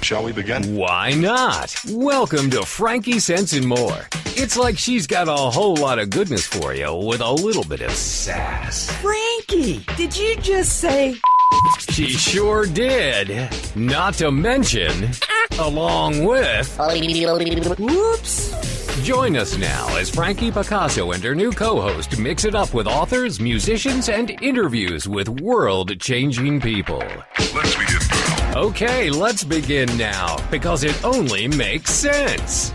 Shall we begin? Why not? Welcome to Frankie Sense and More. It's like she's got a whole lot of goodness for you with a little bit of sass. Frankie, did you just say... She sure did. Not to mention, along with... Whoops. Join us now as Frankie Picasso and her new co-host mix it up with authors, musicians, and interviews with world-changing people. Let's begin. Okay, let's begin now, because it only makes sense.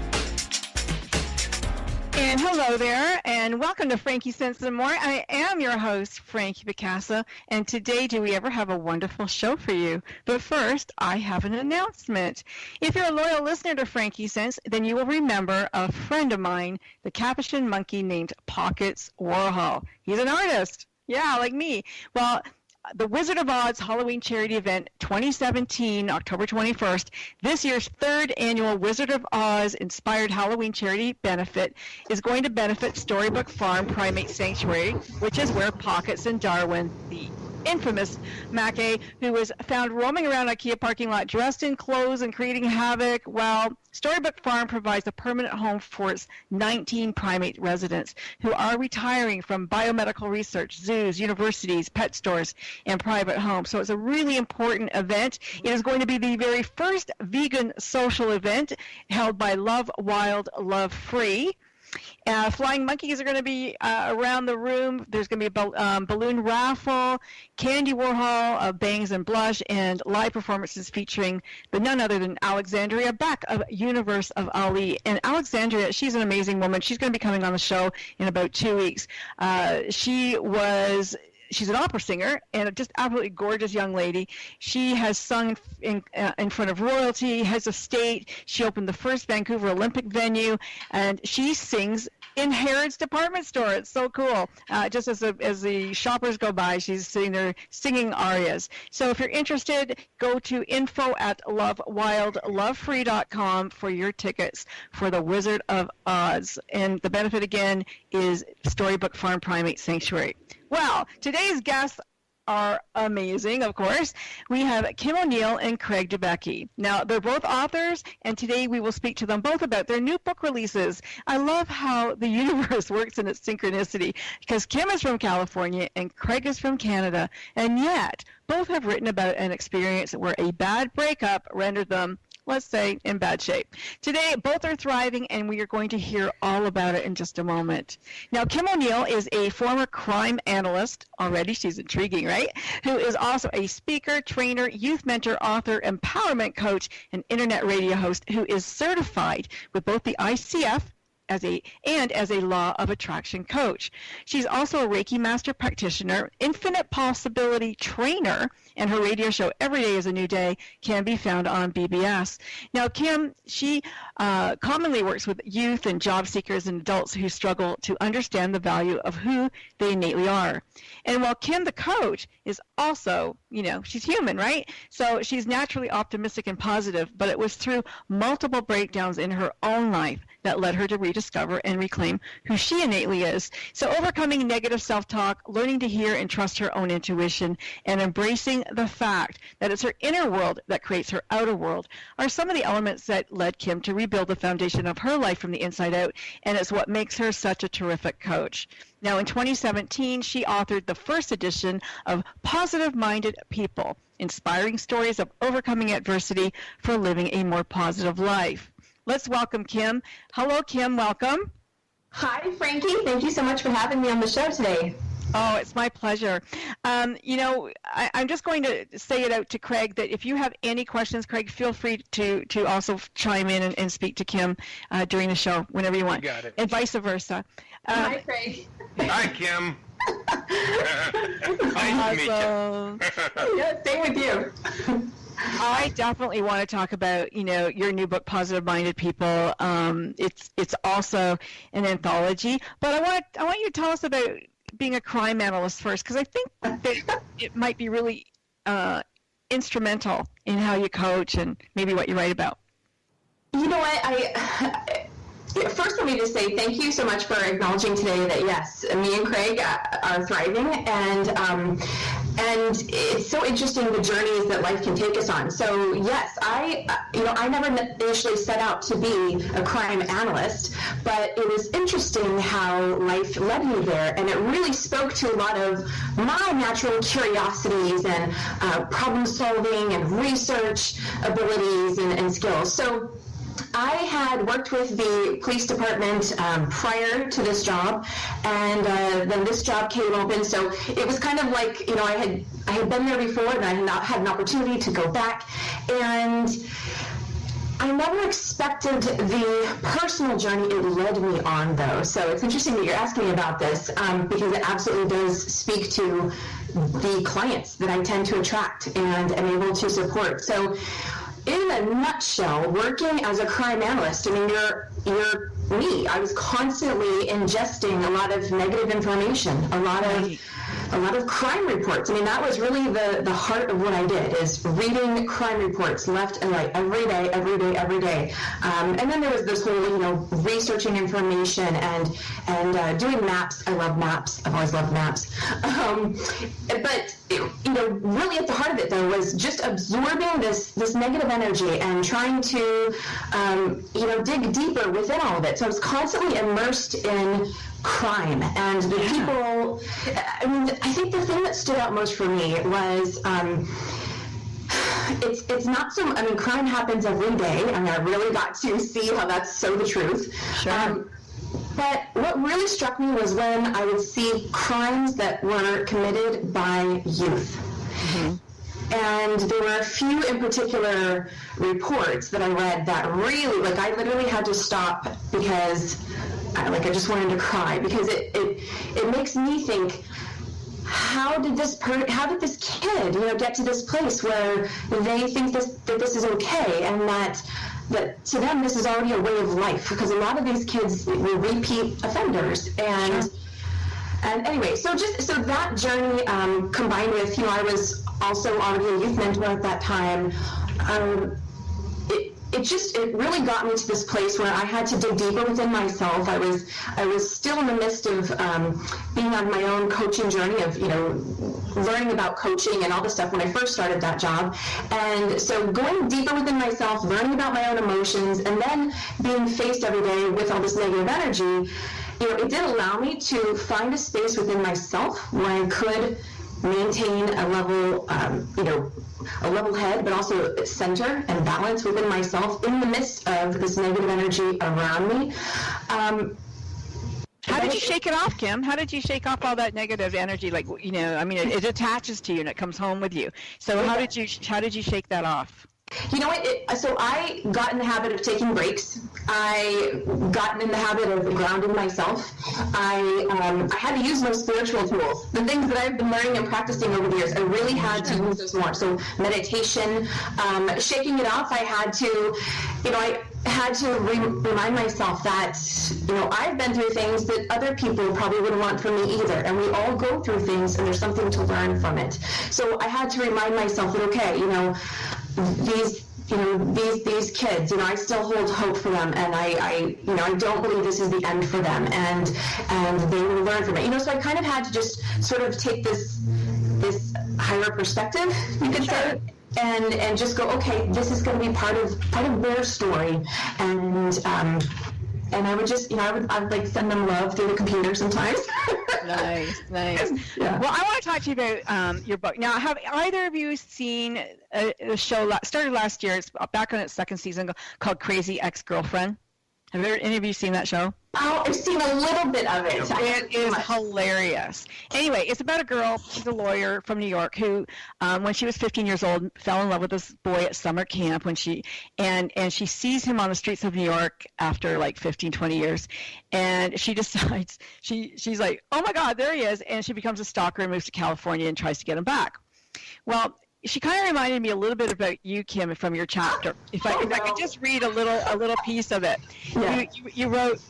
And hello there, and welcome to Frankie Sense and More. I am your host, Frankie Picasso, and today do we ever have a wonderful show for you. But first, I have an announcement. If you're a loyal listener to Frankie Sense, then you will remember a friend of mine, the Capuchin monkey named Pockets Warhol. He's an artist. Yeah, like me. Well, the Wizard of Oz Halloween Charity Event 2017, October 21st, this year's third annual Wizard of Oz inspired Halloween charity benefit is going to benefit Storybook Farm Primate Sanctuary, which is where Pockets and Darwin, the infamous Mackay, who was found roaming around IKEA parking lot dressed in clothes and creating havoc. Well, Storybook Farm provides a permanent home for its 19 primate residents who are retiring from biomedical research, zoos, universities, pet stores, and private homes. So it's a really important event. It is going to be the very first vegan social event held by Love Wild, Love Free. Flying monkeys are going to be around the room. There's going to be a balloon raffle, Candy Warhol, Bangs and Blush, and live performances featuring none other than Alexandria Beck of Universe of Ali. And Alexandria, she's an amazing woman. She's going to be coming on the show in about 2 weeks. She's an opera singer and a just absolutely gorgeous young lady. She has sung in front of royalty, heads of state. She opened the first Vancouver Olympic venue, and she sings in Harrods department store. It's so cool. Just as the shoppers go by, she's sitting there singing arias. So if you're interested, go to info@lovewildlovefree.com for your tickets for the Wizard of Oz. And the benefit, again, is Storybook Farm Primate Sanctuary. Well, today's guests are amazing, of course. We have Kim Oneill and Craig Dubecki. Now, they're both authors, and today we will speak to them both about their new book releases. I love how the universe works in its synchronicity, because Kim is from California and Craig is from Canada, and yet both have written about an experience where a bad breakup rendered them, let's say, in bad shape. Today, both are thriving, and we are going to hear all about it in just a moment. Now, Kim Oneill is a former crime analyst. Already, she's intriguing, right? Who is also a speaker, trainer, youth mentor, author, empowerment coach, and internet radio host who is certified with both the ICF as a law of attraction coach. She's also a Reiki Master Practitioner, infinite possibility trainer, and her radio show Every Day is a New Day can be found on BBS. Now, Kim, she commonly works with youth and job seekers and adults who struggle to understand the value of who they innately are. And while Kim, the coach, is also, she's human, right? So she's naturally optimistic and positive, but it was through multiple breakdowns in her own life that led her to rediscover and reclaim who she innately is. So overcoming negative self-talk, learning to hear and trust her own intuition, and embracing the fact that it's her inner world that creates her outer world are some of the elements that led Kim to rebuild the foundation of her life from the inside out, and it's what makes her such a terrific coach. Now, in 2017, she authored the first edition of Positive-Minded People, Inspiring Stories of Overcoming Adversity for Living a More Positive Life. Let's welcome Kim. Hello, Kim. Welcome. Hi, Frankie. Thank you so much for having me on the show today. Oh, it's my pleasure. I'm just going to say it out to Craig that if you have any questions, Craig, feel free to also chime in and speak to Kim during the show whenever you want. You got it. And vice versa. Hi, Craig. Hi, Kim. Nice to meet you. Yeah, same with you. I definitely want to talk about, your new book, Positive Minded People. It's also an anthology, but I want you to tell us about being a crime analyst first, because I think that it might be really instrumental in how you coach and maybe what you write about. You know what? First, let me just say thank you so much for acknowledging today that, yes, me and Craig are thriving. And and it's so interesting, the journeys that life can take us on. So yes, I never initially set out to be a crime analyst, but it was interesting how life led me there, and it really spoke to a lot of my natural curiosities and problem solving and research abilities and skills. So I had worked with the police department prior to this job, and then this job came open. So it was kind of like, I had been there before, and I had not had an opportunity to go back. And I never expected the personal journey it led me on, though. So it's interesting that you're asking me about this, because it absolutely does speak to the clients that I tend to attract and am able to support. So in a nutshell, working as a crime analyst, I mean, you're me. I was constantly ingesting a lot of negative information, a lot of crime reports. I mean, that was really the heart of what I did, is reading crime reports left and right, every day. And then there was this whole, researching information and doing maps. I love maps. I've always loved maps. But really at the heart of it, though, was just absorbing this negative energy and trying to, dig deeper within all of it. So I was constantly immersed in crime and the people. I mean, I think the thing that stood out most for me was it's not so. I mean, crime happens every day, and I really got to see how that's so the truth. Sure. But what really struck me was when I would see crimes that were committed by youth. Mm-hmm. And there were a few in particular reports that I read that really, I literally had to stop because I just wanted to cry, because it makes me think, how did this kid, get to this place where they think that this is okay, and that to them this is already a way of life, because a lot of these kids were repeat offenders. And sure. And anyway, so that journey combined with, I was also already a youth mentor at that time. It really got me to this place where I had to dig deeper within myself. I was still in the midst of being on my own coaching journey of, learning about coaching and all this stuff when I first started that job. And so going deeper within myself, learning about my own emotions, and then being faced every day with all this negative energy, it did allow me to find a space within myself where I could maintain a level, a level head, but also center and balance within myself in the midst of this negative energy around me. How did you shake it off, Kim? How did you shake off all that negative energy? It attaches to you and it comes home with you. So how did you shake that off? You know what? So I got in the habit of taking breaks. I got in the habit of grounding myself. I had to use those spiritual tools, the things that I've been learning and practicing over the years. I really had to use those more. So meditation, shaking it off. I had to remind myself that, I've been through things that other people probably wouldn't want from me either. And we all go through things, and there's something to learn from it. So I had to remind myself that, okay, these kids, I still hold hope for them, and I don't believe this is the end for them, and they will learn from it. So I kind of had to just sort of take this higher perspective, you could say, and just go, okay, this is going to be part of their story, and I would just, I'd send them love through the computer sometimes. Nice. Yeah. Well, I want to talk to you about your book. Now, have either of you seen a show started last year? It's back on its second season, called Crazy Ex-Girlfriend. Have any of you seen that show? Oh, I've seen a little bit of it. It is hilarious. Anyway, it's about a girl, she's a lawyer from New York, who, when she was 15 years old, fell in love with this boy at summer camp and she sees him on the streets of New York after 15, 20 years. And she decides, she's like, oh my God, there he is. And she becomes a stalker and moves to California and tries to get him back. Well, she kind of reminded me a little bit about you, Kim, from your chapter. If I could just read a little piece of it. Yeah. You wrote,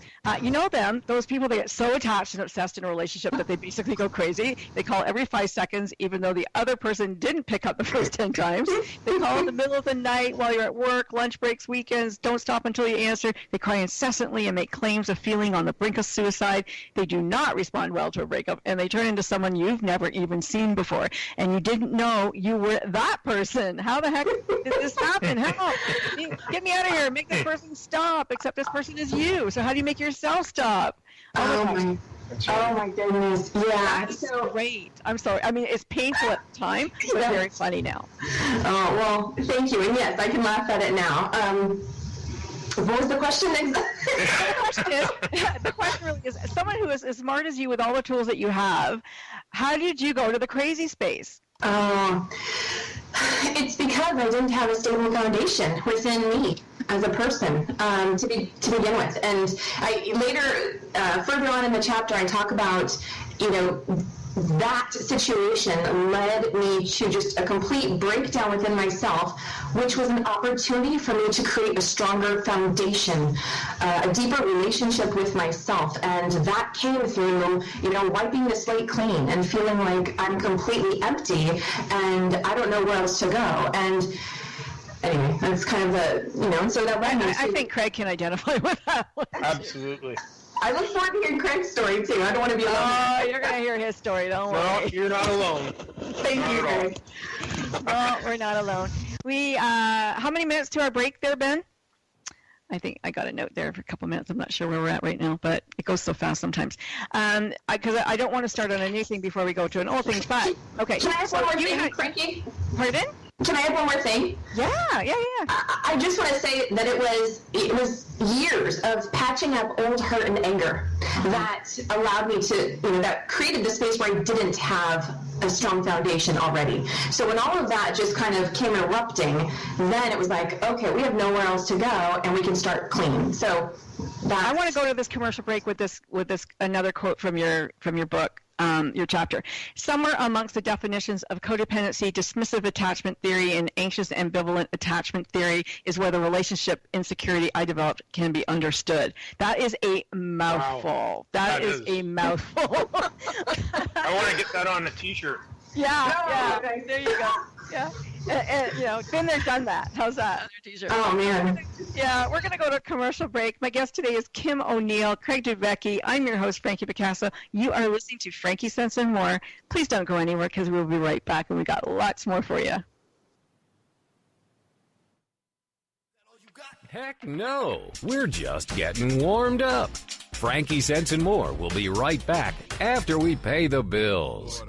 you know them, those people that get so attached and obsessed in a relationship that they basically go crazy. They call every 5 seconds, even though the other person didn't pick up the first 10 times. They call in the middle of the night while you're at work, lunch breaks, weekends, don't stop until you answer. They cry incessantly and make claims of feeling on the brink of suicide. They do not respond well to a breakup, and they turn into someone you've never even seen before. And you didn't know you were that person. How the heck did this happen? Help! Get me out of here. Make this person stop, except this person is you. So how do you make yourself stop? Oh my goodness. Yeah. That's great. I'm sorry. I mean, it's painful at the time, but very funny now. Oh, well, thank you. And yes, I can laugh at it now. What was the question exactly? The question really is, someone who is as smart as you with all the tools that you have, how did you go to the crazy space? It's because I didn't have a stable foundation within me as a person to begin with. And I later, further on in the chapter, I talk about, that situation led me to just a complete breakdown within myself, which was an opportunity for me to create a stronger foundation, a deeper relationship with myself. And that came through, wiping the slate clean and feeling like I'm completely empty and I don't know where else to go. And anyway, that's kind of the, so that led me I think Craig can identify with that one. Absolutely. I look forward to hearing Craig's story, too. I don't want to be alone. Oh, you're going to hear his story. Don't worry. Well, you're not alone. Thank you, Craig. No, we're not alone. How many minutes to our break there, Ben? I think I got a note there for a couple minutes. I'm not sure where we're at right now, but it goes so fast sometimes. Because I don't want to start on a new thing before we go to an old thing. But, okay. Can I ask one more thing, Frankie? Pardon? Can I add one more thing? Yeah. I just want to say that it was years of patching up old hurt and anger that allowed me to, that created the space where I didn't have a strong foundation already. So when all of that just kind of came erupting, then it was like, okay, we have nowhere else to go and we can start clean. So I want to go to this commercial break with this another quote from your book. Your chapter. Somewhere amongst the definitions of codependency, dismissive attachment theory, and anxious ambivalent attachment theory is where the relationship insecurity I developed can be understood. That is a mouthful. Wow. That is a mouthful. I want to get that on a t-shirt. Yeah. There you go. Yeah. Been there, done that. How's that? T-shirt. Oh, man. We're going to go to a commercial break. My guest today is Kim Oneill, Craig Dubecki. I'm your host, Frankie Picasso. You are listening to Frankie Sense and More. Please don't go anywhere because we'll be right back, and we got lots more for you. Heck no, we're just getting warmed up. Frankie Sense and More will be right back after we pay the bills.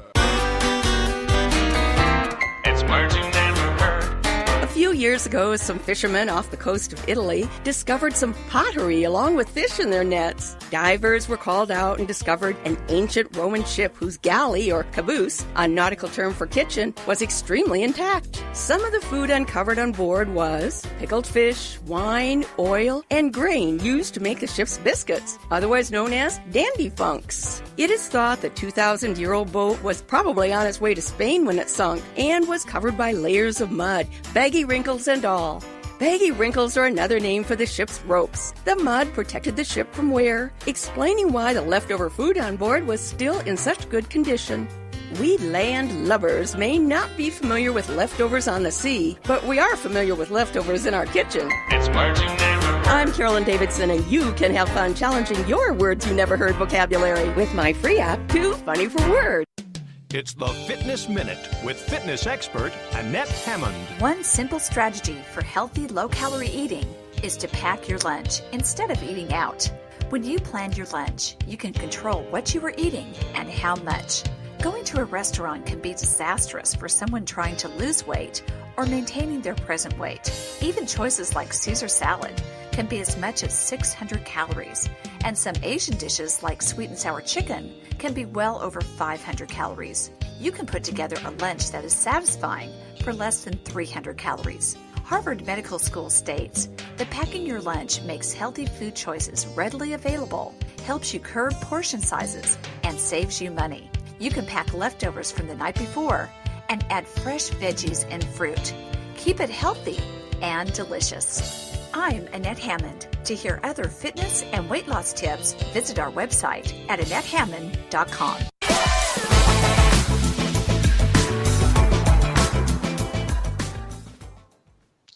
It's words you never heard. A few years ago, some fishermen off the coast of Italy discovered some pottery along with fish in their nets. Divers were called out and discovered an ancient Roman ship whose galley, or caboose, a nautical term for kitchen, was extremely intact. Some of the food uncovered on board was pickled fish, wine, oil, and grain used to make the ship's biscuits, otherwise known as dandy funks. It is thought the 2,000-year-old boat was probably on its way to Spain when it sunk and was covered by layers of mud, baggy wrinkles and all. Baggy wrinkles are another name for the ship's ropes. The mud protected the ship from wear, explaining why the leftover food on board was still in such good condition. We land lubbers may not be familiar with leftovers on the sea, but we are familiar with leftovers in our kitchen. It's words you never heard. I'm Carolyn Davidson, and you can have fun challenging your words you never heard vocabulary with my free app, Too Funny for Words. It's the Fitness Minute with fitness expert Annette Hammond. One simple strategy for healthy, low-calorie eating is to pack your lunch instead of eating out. When you plan your lunch, you can control what you are eating and how much. Going to a restaurant can be disastrous for someone trying to lose weight or maintaining their present weight. Even choices like Caesar salad can be as much as 600 calories, and some Asian dishes like sweet and sour chicken can be well over 500 calories. You can put together a lunch that is satisfying for less than 300 calories. Harvard Medical School states that packing your lunch makes healthy food choices readily available, helps you curb portion sizes, and saves you money. You can pack leftovers from the night before and add fresh veggies and fruit. Keep it healthy and delicious. I'm Annette Hammond. To hear other fitness and weight loss tips, visit our website at AnnetteHammond.com.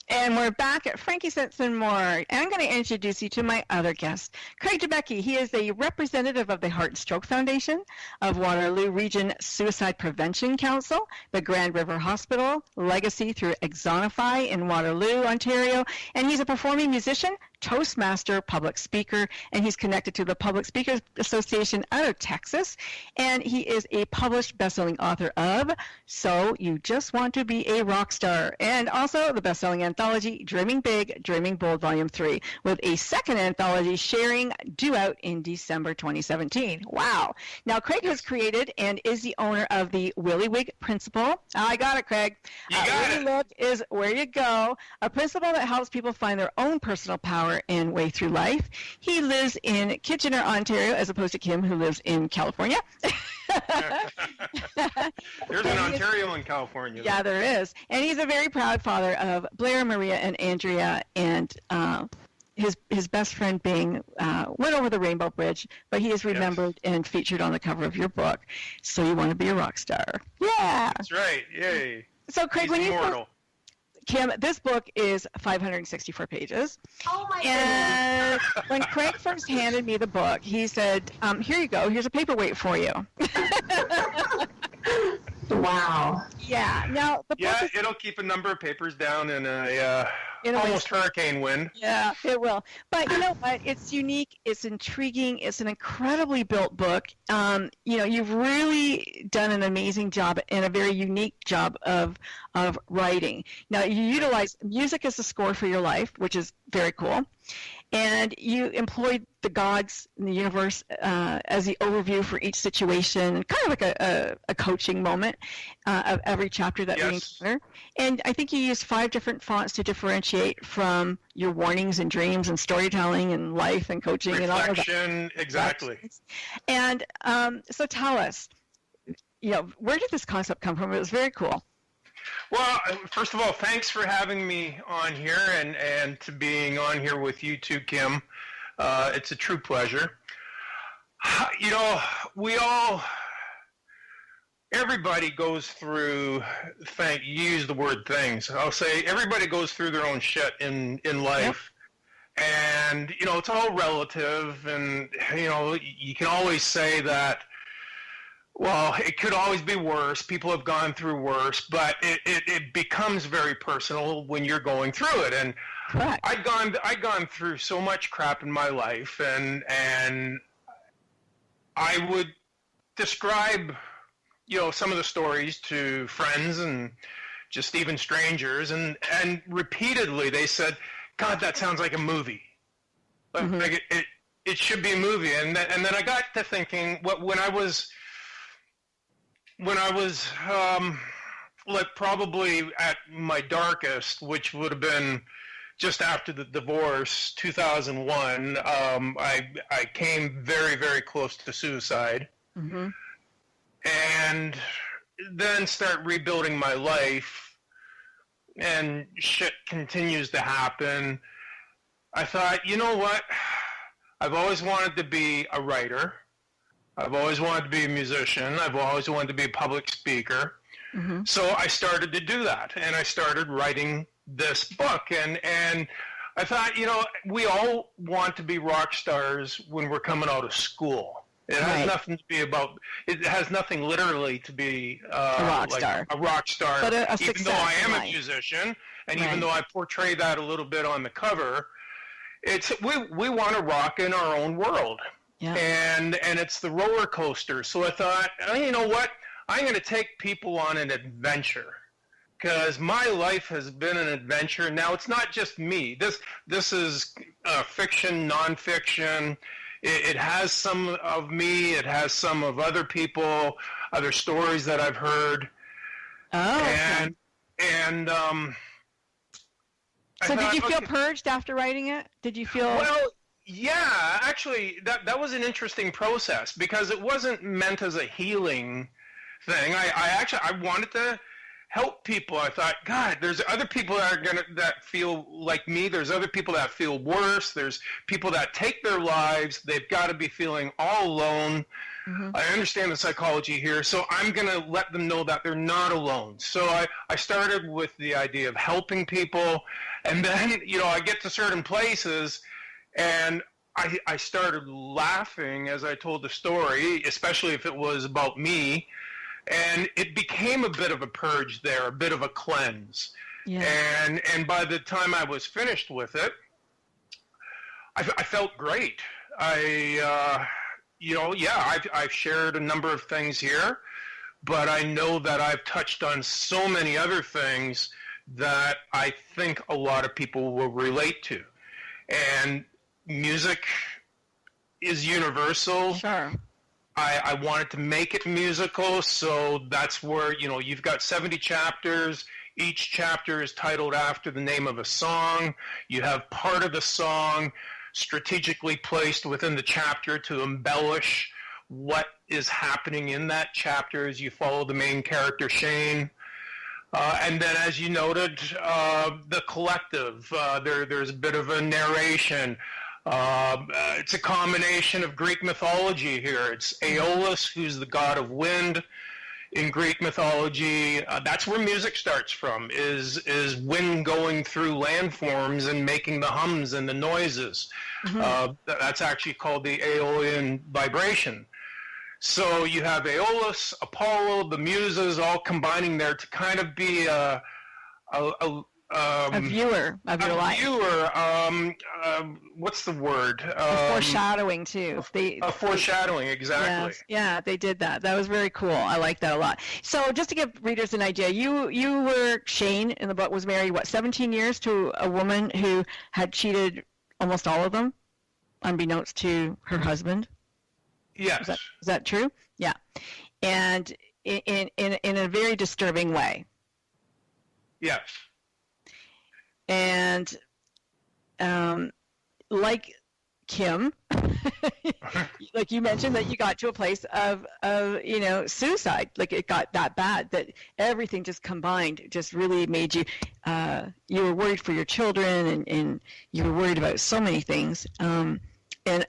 And we're back at Frankie Sense and More. And I'm going to introduce you to my other guest, Craig Dubecki. He is a representative of the Heart and Stroke Foundation, of Waterloo Region Suicide Prevention Council, the Grand River Hospital, Legacy through Exonify in Waterloo, Ontario. And he's a performing musician, Toastmaster, public speaker, and he's connected to the Public Speakers Association out of Texas. And he is a published best-selling author of So You Just Want to Be a Rock Star, and also the best-selling anthology Dreaming Big, Dreaming Bold, Volume 3, with a second anthology, Sharing, due out in December 2017. Wow. Now, Craig has created and is the owner of the Willy Wig Principle. I got it, Craig. Willy Wig is where you go, a principle that helps people find their own personal power and way through life. He lives in Kitchener, Ontario, as opposed to Kim, who lives in California. There's an Ontario in California. Yeah, there is. And he's a very proud father of Blair, Maria, and Andrea, and his best friend Bing went over the Rainbow Bridge, but he is remembered and featured on the cover of your book, So You Want to Be a Rock Star. Yeah. That's right. Yay. So, Craig, He's immortal. Kim, this book is 564 pages. Oh my And when Craig first handed me the book, he said, here you go, here's a paperweight for you. Wow. Yeah. Now, the book is, it'll keep a number of papers down in a almost hurricane wind. Yeah, it will. But you know what? It's unique. It's intriguing. It's an incredibly built book. You've really done an amazing job and a very unique job of writing. Now, you utilize music as the score for your life, which is very cool. And you employed the gods in the universe as the overview for each situation, kind of like a coaching moment of every chapter that we encounter. And I think you used 5 different fonts to differentiate from your warnings and dreams and storytelling and life and coaching and all of that. Reflection, exactly. And so tell us, where did this concept come from? It was very cool. Well, first of all, thanks for having me on here and to being on here with you too, Kim. It's a true pleasure. Everybody goes through, use the word things. I'll say everybody goes through their own shit in life. Yep. And, it's all relative. And, you can always say that, well, it could always be worse. People have gone through worse, but it becomes very personal when you're going through it. And correct. I'd gone through so much crap in my life, and I would describe, some of the stories to friends and just even strangers, and repeatedly they said, "God, that sounds like a movie. Mm-hmm. Like it should be a movie." And then I got to thinking, when I was like probably at my darkest, which would have been just after the divorce, 2001, I came very, very close to suicide. Mm-hmm. And then start rebuilding my life, and shit continues to happen. I thought, you know what? I've always wanted to be a writer. I've always wanted to be a musician. I've always wanted to be a public speaker. Mm-hmm. So I started to do that, and I started writing this book. And I thought, we all want to be rock stars when we're coming out of school. It has nothing to be about. It has nothing literally to be a rock star. A rock star. But even though I am a musician, and even though I portray that a little bit on the cover, we want to rock in our own world. Yeah. And it's the roller coaster. So I thought, you know what? I'm going to take people on an adventure, because my life has been an adventure. Now, it's not just me. This is fiction, nonfiction. It has some of me. It has some of other people, other stories that I've heard. Oh. And so did you feel purged after writing it? Did you feel... Well, yeah, actually, that was an interesting process, because it wasn't meant as a healing thing. I wanted to help people. I thought, God, there's other people that feel like me. There's other people that feel worse. There's people that take their lives. They've got to be feeling all alone. Mm-hmm. I understand the psychology here, so I'm going to let them know that they're not alone. So I started with the idea of helping people, and then, I get to certain places, and I started laughing as I told the story, especially if it was about me, and it became a bit of a purge there, a bit of a cleanse. Yeah. And by the time I was finished with it, I felt great. I've shared a number of things here, but I know that I've touched on so many other things that I think a lot of people will relate to. And music is universal. Sure. I wanted to make it musical, so that's where, you've got 70 chapters. Each chapter is titled after the name of a song. You have part of the song strategically placed within the chapter to embellish what is happening in that chapter as you follow the main character, Shane. And then, as you noted, the collective, there's a bit of a narration. It's a combination of Greek mythology here. It's Aeolus, who's the god of wind in Greek mythology. That's where music starts from, is wind going through landforms and making the hums and the noises. Mm-hmm. That's actually called the Aeolian vibration. So you have Aeolus, Apollo, the Muses all combining there to kind of be a viewer of your life. What's the word? Foreshadowing too. Foreshadowing, exactly. Yes, yeah, they did that. That was very cool. I like that a lot. So just to give readers an idea, you were, Shane in the book was married, 17 years to a woman who had cheated almost all of them, unbeknownst to her husband. Yes. Is that true? Yeah. And in a very disturbing way. Yes. And like Kim, like you mentioned, that you got to a place of suicide. Like it got that bad that everything just combined, just really made you. You were worried for your children, and you were worried about so many things. And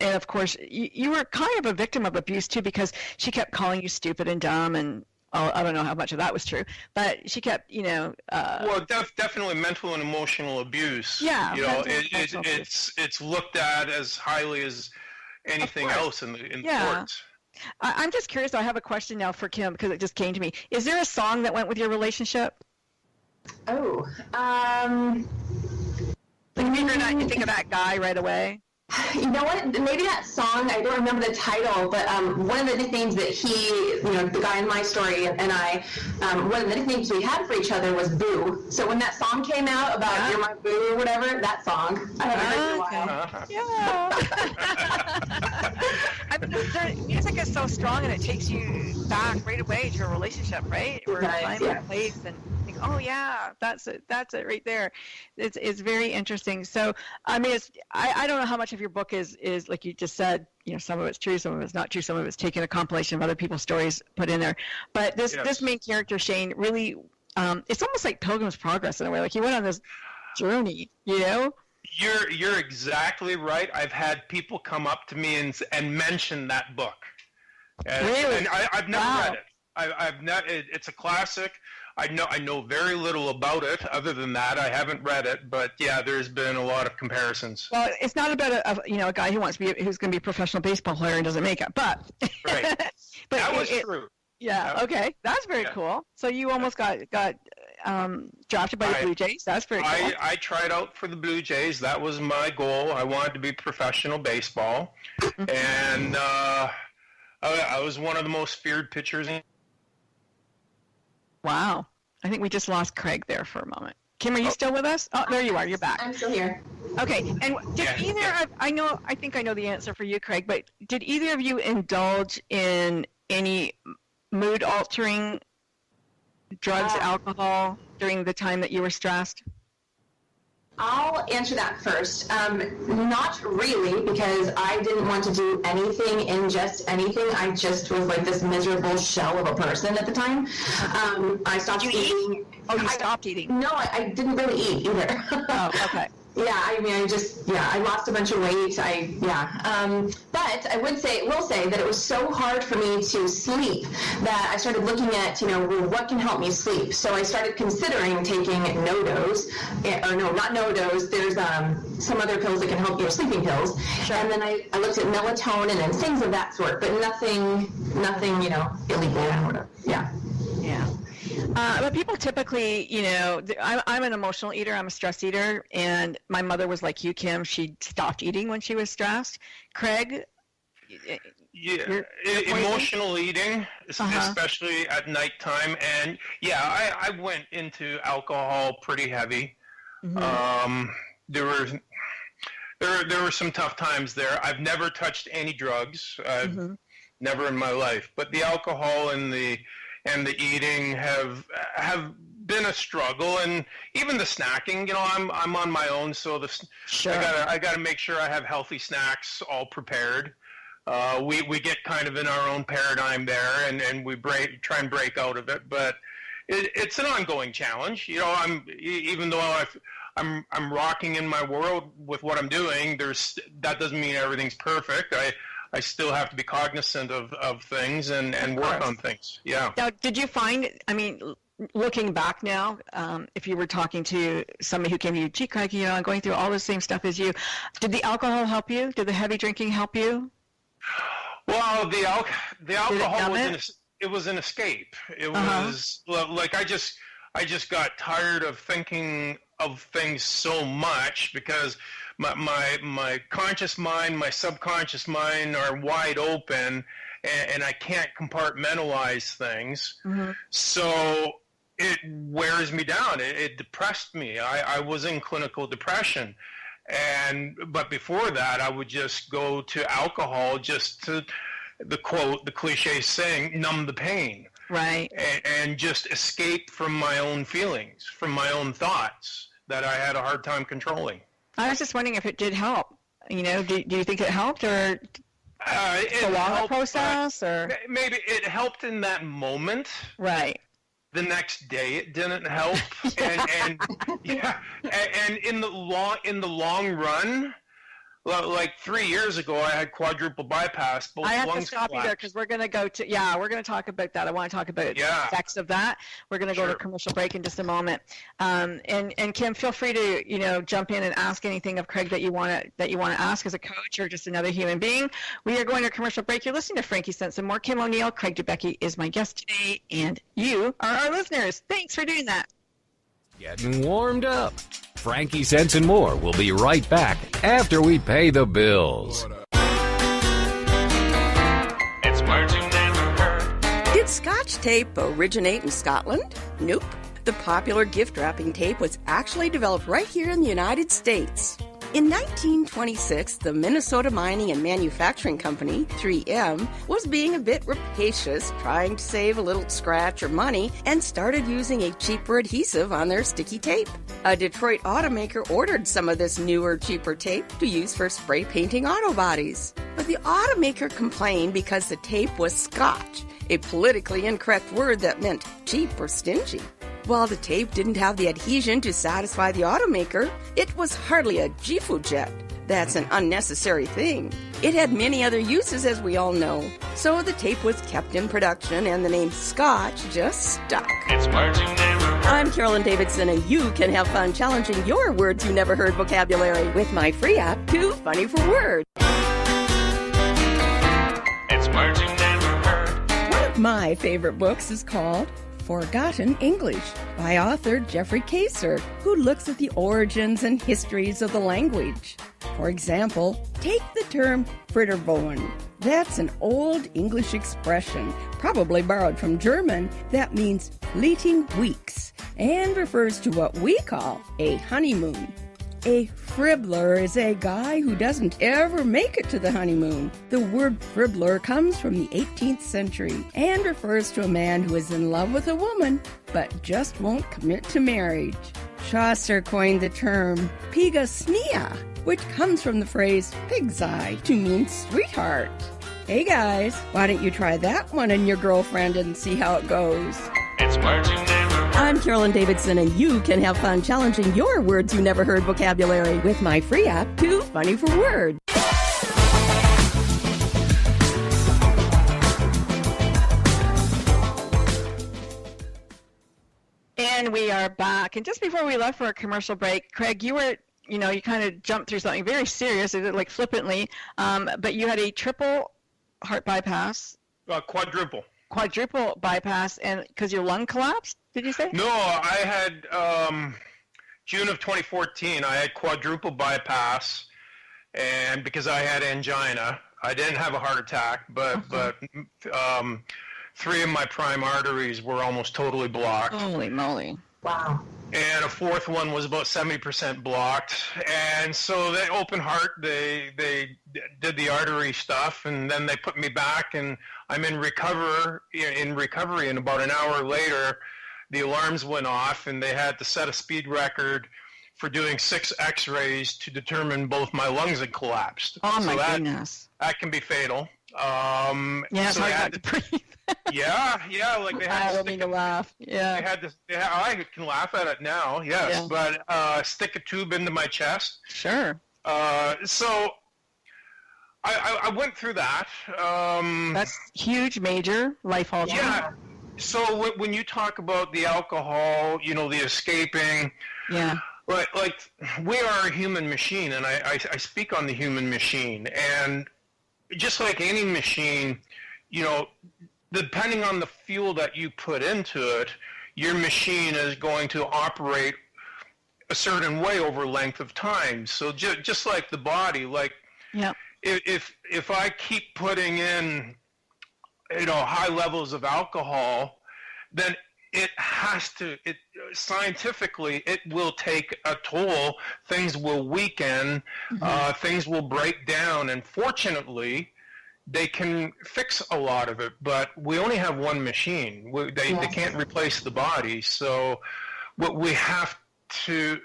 of course, you were kind of a victim of abuse too, because she kept calling you stupid and dumb, and I don't know how much of that was true, but she kept, well, definitely mental and emotional abuse. Yeah. It's looked at as highly as anything else in the courts. I'm just curious. I have a question now for Kim, because it just came to me. Is there a song that went with your relationship? Oh, like maybe or not, you think of that guy right away. You know what? Maybe that song, I don't remember the title, but one of the nicknames that he, the guy in my story and I, one of the nicknames we had for each other was Boo. So when that song came out about You're My Boo or whatever, that song, I haven't heard in a while. Music is so strong, and it takes you back right away to your relationship, right? Or time and place, and think, oh yeah, that's it right there. It's very interesting. So I mean, I don't know how much of your book is like you just said, some of it's true, some of it's not true, some of it's taking a compilation of other people's stories put in there. But this main character, Shane, really, it's almost like Pilgrim's Progress in a way. Like he went on this journey, You're exactly right. I've had people come up to me and mention that book. Really? And I've never read it. I've not. It's a classic. I know very little about it. Other than that, I haven't read it. But yeah, there's been a lot of comparisons. Well, it's not about a guy who's going to be a professional baseball player and doesn't make it, but right. But that was true. Yeah. Okay, that's very cool. So you almost got drafted by the Blue Jays. That's very cool. I tried out for the Blue Jays. That was my goal. I wanted to be professional baseball, and I was one of the most feared pitchers in. Wow. I think we just lost Craig there for a moment. Kim, are you still with us? Oh, there you are. You're back. I'm still here. Okay. And did I think I know the answer for you, Craig, but did either of you indulge in any mood-altering drugs, alcohol during the time that you were stressed? I'll I'll answer that first. Not really, because I didn't want to do anything, ingest anything. I just was like this miserable shell of a person at the time. I stopped eating. Oh, you stopped eating? No, I didn't really eat either. Oh, okay. Yeah, I mean, I lost a bunch of weight. But I will say that it was so hard for me to sleep that I started looking at, well, what can help me sleep? So I started considering taking no-dose, or no, not no-dose. There's some other pills that can help, sleeping pills. Sure. And then I looked at melatonin and things of that sort, but nothing, illegal or whatever. Yeah. Yeah. But people typically, I'm an emotional eater. I'm a stress eater. And my mother was like you, Kim. She stopped eating when she was stressed. Craig? Yeah, emotional eating, especially at nighttime. And yeah, I went into alcohol pretty heavy. Mm-hmm. There were some tough times there. I've never touched any drugs. Never in my life. But the alcohol and the eating have been a struggle, and even the snacking. I'm on my own, so I gotta make sure I have healthy snacks all prepared. We get kind of in our own paradigm there, and we try and break out of it. But it's an ongoing challenge. Even though I'm rocking in my world with what I'm doing, that doesn't mean everything's perfect. I still have to be cognizant of things and work on things. Yeah. Now, did you find, looking back now, if you were talking to somebody who came to you, gee, Craig, I'm going through all the same stuff as you, did the alcohol help you? Did the heavy drinking help you? Well, the alcohol was an escape. It was like I just got tired of thinking of things so much because my conscious mind, my subconscious mind are wide open, and I can't compartmentalize things. Mm-hmm. So it wears me down. It depressed me. I was in clinical depression. But before that, I would just go to alcohol just to, the cliche saying, numb the pain. Right. And just escape from my own feelings, from my own thoughts that I had a hard time controlling. I was just wondering if it did help. Do you think it helped, or a longer process, or maybe it helped in that moment? Right. The next day, it didn't help, and in the long run, like 3 years ago, I had quadruple bypass. Both I have lungs to stop you there because we're going to go to, we're going to talk about that. I want to talk about the effects of that. We're going to go to a commercial break in just a moment. And Kim, feel free to, jump in and ask anything of Craig that you want to ask as a coach or just another human being. We are going to a commercial break. You're listening to Frankie Sense and More. Kim Oneill, Craig Dubecki is my guest today, and you are our listeners. Thanks for doing that. Getting warmed up. Frankie Sense and More will be right back after we pay the bills. It's words you never heard. Did Scotch tape originate in Scotland? Nope. The popular gift wrapping tape was actually developed right here in the United States. In 1926, the Minnesota Mining and Manufacturing Company, 3M, was being a bit rapacious, trying to save a little scratch or money, and started using a cheaper adhesive on their sticky tape. A Detroit automaker ordered some of this newer, cheaper tape to use for spray painting auto bodies. But the automaker complained because the tape was Scotch, a politically incorrect word that meant cheap or stingy. While the tape didn't have the adhesion to satisfy the automaker, it was hardly a Gifu jet. That's an unnecessary thing. It had many other uses, as we all know. So the tape was kept in production, and the name Scotch just stuck. It's words you never heard. I'm Carolyn Davidson, and you can have fun challenging your words you never heard vocabulary with my free app, Too Funny for Words. It's words you never heard. One of my favorite books is called Forgotten English by author Jeffrey Kaser, who looks at the origins and histories of the language. For example, take the term Fritterbohnen. That's an old English expression, probably borrowed from German, that means fleeting weeks and refers to what we call a honeymoon. A fribbler is a guy who doesn't ever make it to the honeymoon. The word fribbler comes from the 18th century and refers to a man who is in love with a woman but just won't commit to marriage. Chaucer coined the term pigasnia, which comes from the phrase pig's eye to mean sweetheart. Hey guys, why don't you try that one on your girlfriend and see how it goes? It's merging never hurt. I'm Carolyn Davidson, and you can have fun challenging your words you never heard vocabulary with my free app, Too Funny for Words. And we are back. And just before we left for a commercial break, Craig, you were, you kind of jumped through something very serious, like flippantly, but you had a triple heart bypass. Quadruple. Quadruple bypass, and because your lung collapsed, did you say? No, I had June of 2014. I had quadruple bypass, and because I had angina, I didn't have a heart attack, but three of my prime arteries were almost totally blocked. Holy moly! Wow. And a fourth one was about 70% blocked. And so they open heart, they did the artery stuff, and then they put me back, and I'm in recovery. And about an hour later, the alarms went off, and they had to set a speed record for doing 6 X-rays to determine both my lungs had collapsed. Oh my goodness! That can be fatal. Yeah, it's hard not to breathe. Yeah, like they had. I don't mean to laugh. Yeah. I can laugh at it now. Yes, yeah. But stick a tube into my chest. Sure. So I went through that. That's huge, major, life-altering. Yeah. So when you talk about the alcohol, the escaping. Yeah. Like we are a human machine, and I speak on the human machine, and just like any machine, depending on the fuel that you put into it, your machine is going to operate a certain way over length of time. So just like the body, if I keep putting in, high levels of alcohol, then it has to, scientifically, it will take a toll. Things will weaken, things will break down, and fortunately, they can fix a lot of it, but we only have one machine. They can't replace the body, so what we have to.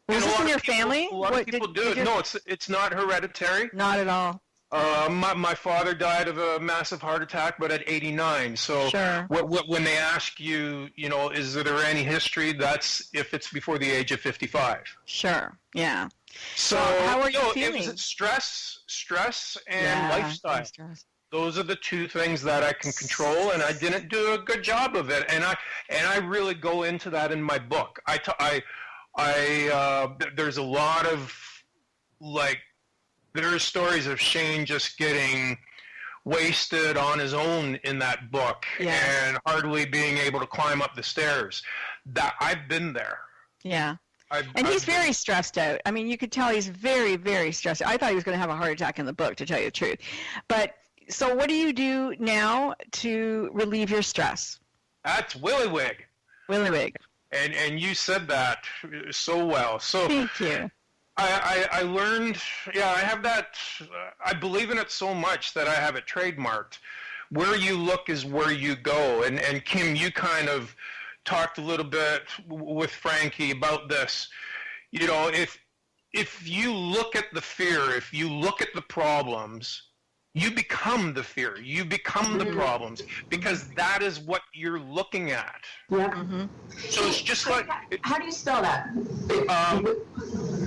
Was this in your family? A lot of people do it. No, it's not hereditary. Not at all. My father died of a massive heart attack, but at 89. So sure. When they ask you, is there any history? That's if it's before the age of 55. Sure. Yeah. So how are you feeling? It was stress and lifestyle. Those are the two things that I can control, and I didn't do a good job of it. And I really go into that in my book. There's a lot of there are stories of Shane just getting wasted on his own in that book and hardly being able to climb up the stairs. That I've been there. Yeah. And he's very stressed out. I mean, you could tell he's very, very stressed out. I thought he was going to have a heart attack in the book, to tell you the truth. But so what do you do now to relieve your stress? That's Willywig. Willywig. And you said that so well. So thank you. I learned, I have that, I believe in it so much that I have it trademarked. Where you look is where you go. And Kim, you kind of talked a little bit with Frankie about this. If you look at the fear, if you look at the problems, you become the fear. You become the problems because that is what you're looking at. Yeah. Mm-hmm. So it's just like... How do you spell that?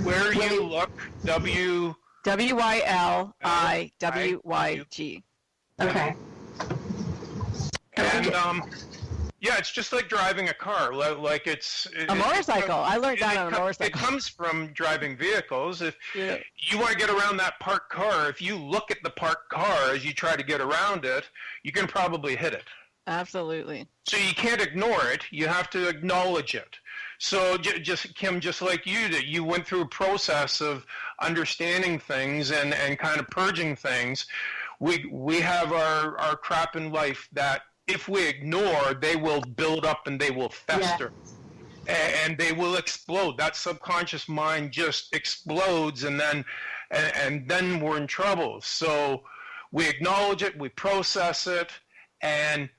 Where you look, W-Y-L-I-W-Y-G. Okay. And it's just like driving a car. Like it's a motorcycle. I learned that on a motorcycle. It comes from driving vehicles. If you want to get around that parked car, if you look at the parked car as you try to get around it, you can probably hit it. Absolutely. So you can't ignore it. You have to acknowledge it. So just Kim, just like you did, you went through a process of understanding things and kind of purging things. We have our crap in life that if we ignore, they will build up and they will fester. And they will explode. That subconscious mind just explodes, and then we're in trouble. So we acknowledge it, we process it, and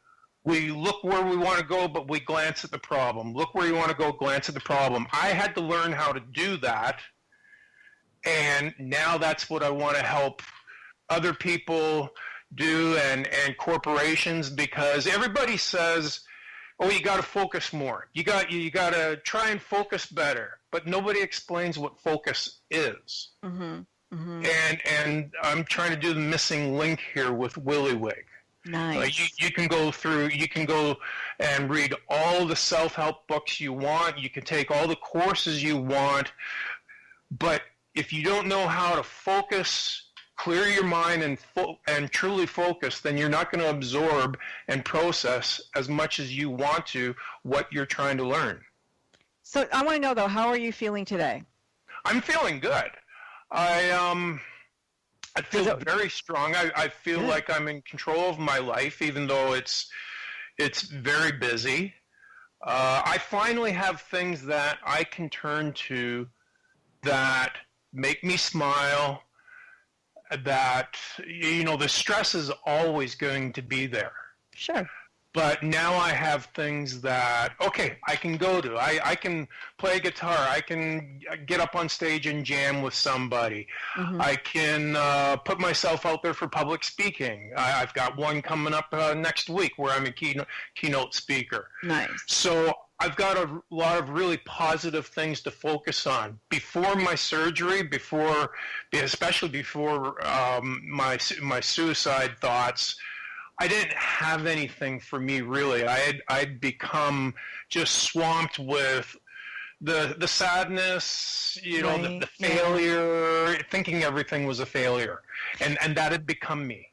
We look where we want to go, but we glance at the problem. Look where you want to go, glance at the problem. I had to learn how to do that, and now that's what I want to help other people do and corporations, because everybody says, oh, you got to focus more. You got to try and focus better, but nobody explains what focus is. Mm-hmm. Mm-hmm. And I'm trying to do the missing link here with WYSIWYG. Nice. You can go and read all the self-help books you want. You can take all the courses you want, but if you don't know how to focus, clear your mind, and truly focus, then you're not going to absorb and process as much as you want to what you're trying to learn. So I want to know, though, how are you feeling today? I'm feeling good. I feel very strong. I feel like I'm in control of my life, even though it's very busy. I finally have things that I can turn to that make me smile, that, the stress is always going to be there. Sure. But now I have things that, okay, I can go to. I can play guitar. I can get up on stage and jam with somebody. Mm-hmm. I can put myself out there for public speaking. I've got one coming up next week where I'm a keynote speaker. Nice. So I've got a lot of really positive things to focus on. Before my surgery, especially before my suicide thoughts, I didn't have anything for me, really. I'd become just swamped with the sadness, the failure, thinking everything was a failure, and that had become me.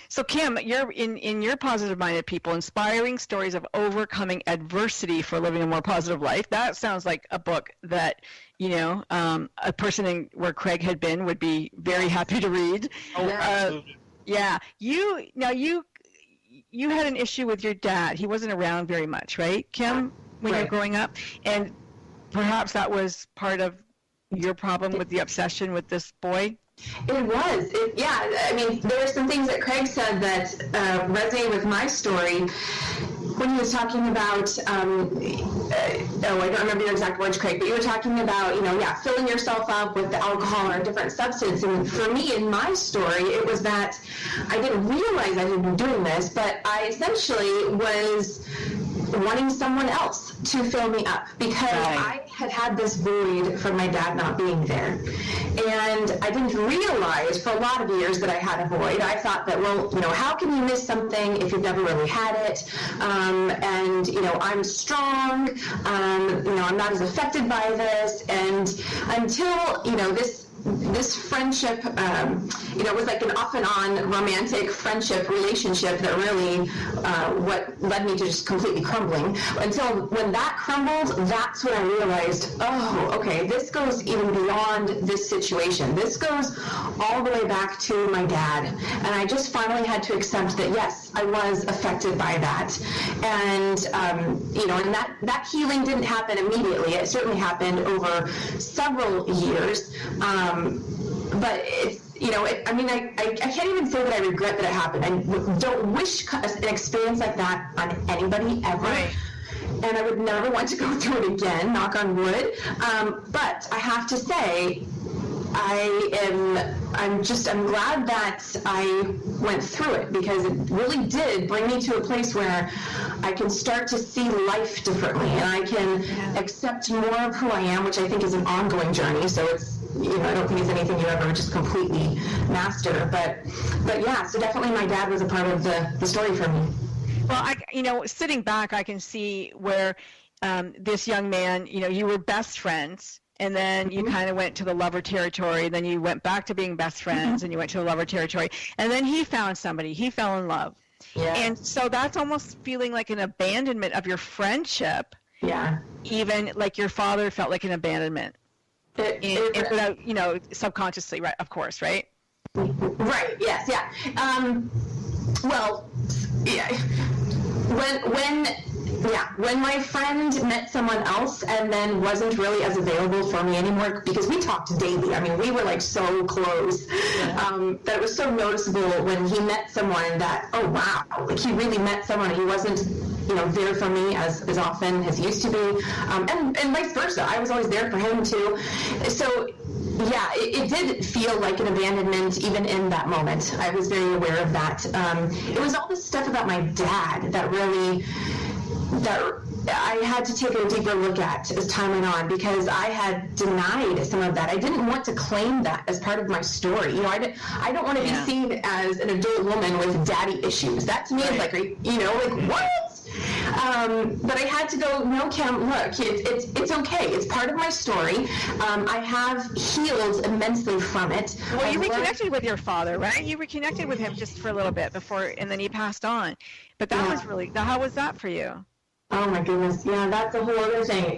So Kim, you're in your positive-minded people, inspiring stories of overcoming adversity for living a more positive life. That sounds like a book that a person where Craig had been would be very happy to read. Oh, absolutely. Yeah. You had an issue with your dad. He wasn't around very much, right, Kim, when you were growing up? And perhaps that was part of your problem with the obsession with this boy? It was. I mean, there were some things that Craig said that resonate with my story when he was talking about, I don't remember your exact words, Craig, but you were talking about, filling yourself up with the alcohol or a different substance. And for me, in my story, it was that I didn't realize I had been doing this, but I essentially was wanting someone else to fill me up because I had this void from my dad not being there. And I didn't realize for a lot of years that I had a void. I thought that, how can you miss something if you've never really had it? I'm strong, I'm not as affected by this. And until, this friendship, it was like an off and on romantic friendship relationship that really what led me to just completely crumbling. Until when that crumbled, that's when I realized, oh, okay, this goes even beyond this situation. This goes all the way back to my dad. And I just finally had to accept that, yes, I was affected by that. And, and that healing didn't happen immediately. It certainly happened over several years. But it's, I can't even say that I regret that it happened. I don't wish an experience like that on anybody ever. Right. And I would never want to go through it again, knock on wood. But I have to say, I'm glad that I went through it, because it really did bring me to a place where I can start to see life differently, and I can accept more of who I am, which I think is an ongoing journey. So it's, I don't think it's anything you ever just completely master. But yeah, so definitely my dad was a part of the story for me. Well, sitting back, I can see where this young man, you were best friends. And then you kind of went to the lover territory. Then you went back to being best friends, and you went to the lover territory. And then he found somebody. He fell in love. Yeah. And so that's almost feeling like an abandonment of your friendship. Yeah. Even like your father felt like an abandonment. Subconsciously, right? Of course, right? Right. Yes. Yeah. Well, yeah. When Yeah, when my friend met someone else and then wasn't really as available for me anymore, because we talked daily. I mean, we were like so close that it was so noticeable when he met someone that, oh wow, like he really met someone. He wasn't, there for me as often as he used to be, and vice versa. I was always there for him too. So yeah, it did feel like an abandonment even in that moment. I was very aware of that. It was all this stuff about my dad that I had to take a deeper look at as time went on, because I had denied some of that. I didn't want to claim that as part of my story. I don't want to be seen as an adult woman with daddy issues. That to me is like, what? But I had to go, no, Cam, look, it's okay. It's part of my story. I have healed immensely from it. Well, you reconnected with your father, right? You reconnected with him just for a little bit before, and then he passed on. But that was really, how was that for you? Oh my goodness, yeah, that's a whole other thing.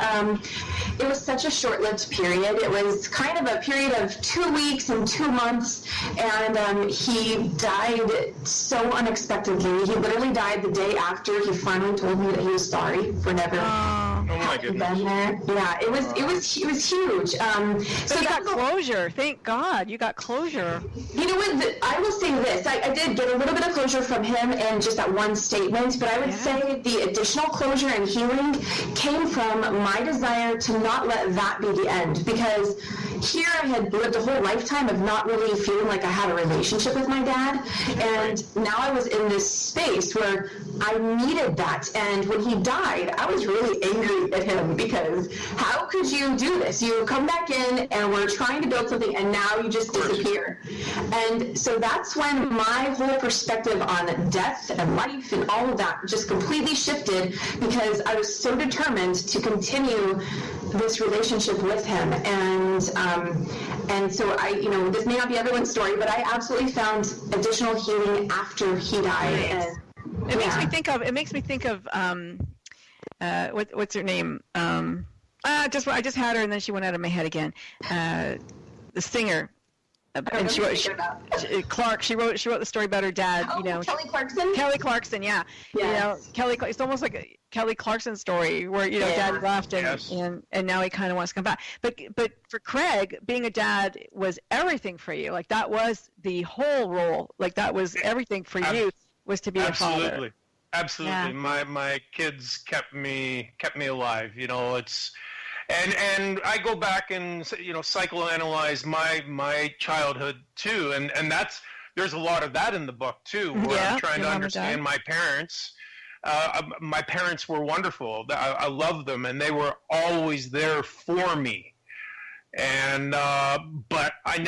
It was such a short-lived period. It was kind of a period of 2 weeks and 2 months, and he died so unexpectedly. He literally died the day after he finally told me that he was sorry for never having been there. Yeah, it was huge. So you got closure. Thank God you got closure. You know what? I will say this. I did get a little bit of closure from him in just that one statement, but I would say the additional closure and healing came from my desire to not let that be the end, because here I had lived a whole lifetime of not really feeling like I had a relationship with my dad, and now I was in this space where I needed that. And when he died, I was really angry at him, because how could you do this? You come back in and we're trying to build something, and now you just disappear. And so that's when my whole perspective on death and life and all of that just completely shifted, because I was so determined to continue this relationship with him. And so this may not be everyone's story, but I absolutely found additional healing after he died. And it makes me think of what's her name? I just had her and then she went out of my head again. The singer. And she wrote the story about her dad. Kelly Clarkson. Kelly Clarkson, yeah. Yes. It's almost like a Kelly Clarkson story where dad left and now he kind of wants to come back. But for Craig, being a dad was everything for you. Like that was the whole role. Like that was everything for you, was to be a father. Absolutely. Yeah. My kids kept me alive. It's. And I go back and psychoanalyze my childhood too, and there's a lot of that in the book too, where I'm trying to understand my parents. My parents were wonderful. I love them, and they were always there for me. And but I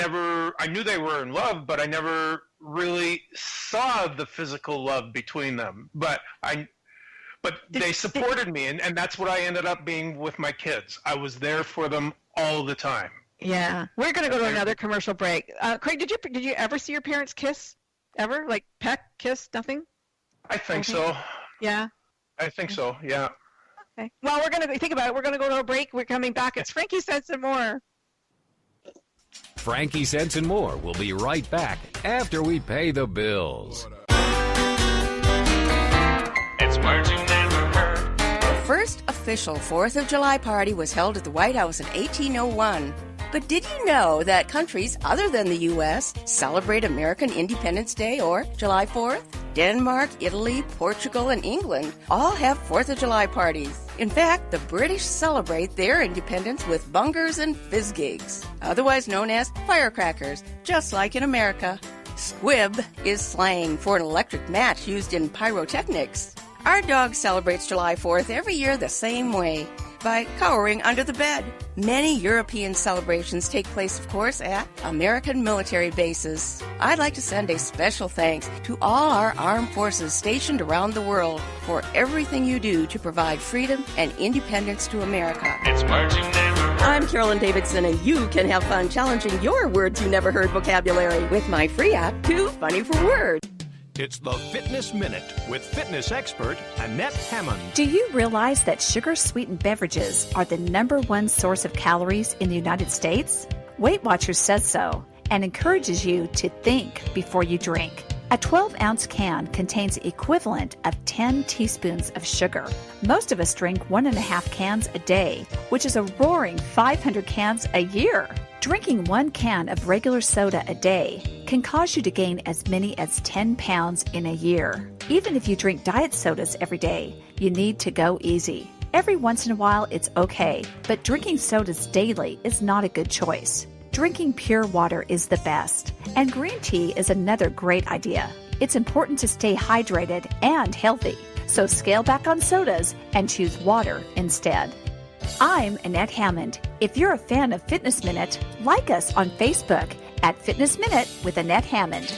knew they were in love, but I never really saw the physical love between them. But they supported me, and that's what I ended up being with my kids. I was there for them all the time. Yeah. We're going to go to another commercial break. Craig, did you ever see your parents kiss? Ever? Like peck, kiss, nothing? I think so. Yeah? I think so, yeah. Okay. Well, we're going to think about it. We're going to go to a break. We're coming back. It's Frankie Sense and More. Frankie Sense and More will be right back after we pay the bills. It's words you never heard. The first official 4th of July party was held at the White House in 1801. But did you know that countries other than the U.S. celebrate American Independence Day or July 4th? Denmark, Italy, Portugal, and England all have 4th of July parties. In fact, the British celebrate their independence with bungers and fizzgigs, otherwise known as firecrackers, just like in America. Squib is slang for an electric match used in pyrotechnics. Our dog celebrates July 4th every year the same way, by cowering under the bed. Many European celebrations take place, of course, at American military bases. I'd like to send a special thanks to all our armed forces stationed around the world for everything you do to provide freedom and independence to America. It's words you never heard. I'm Carolyn Davidson, and you can have fun challenging your words you never heard vocabulary with my free app, Too Funny for Words. It's the Fitness Minute with fitness expert Annette Hammond. Do you realize that sugar-sweetened beverages are the #1 source of calories in the United States? Weight Watchers says so and encourages you to think before you drink. A 12-ounce can contains the equivalent of 10 teaspoons of sugar. Most of us drink 1.5 cans a day, which is a roaring 500 cans a year. Drinking 1 can of regular soda a day can cause you to gain as many as 10 pounds in a year. Even if you drink diet sodas every day, you need to go easy. Every once in a while, it's okay, but drinking sodas daily is not a good choice. Drinking pure water is the best, and green tea is another great idea. It's important to stay hydrated and healthy, so scale back on sodas and choose water instead. I'm Annette Hammond. If you're a fan of Fitness Minute, like us on Facebook at Fitness Minute with Annette Hammond.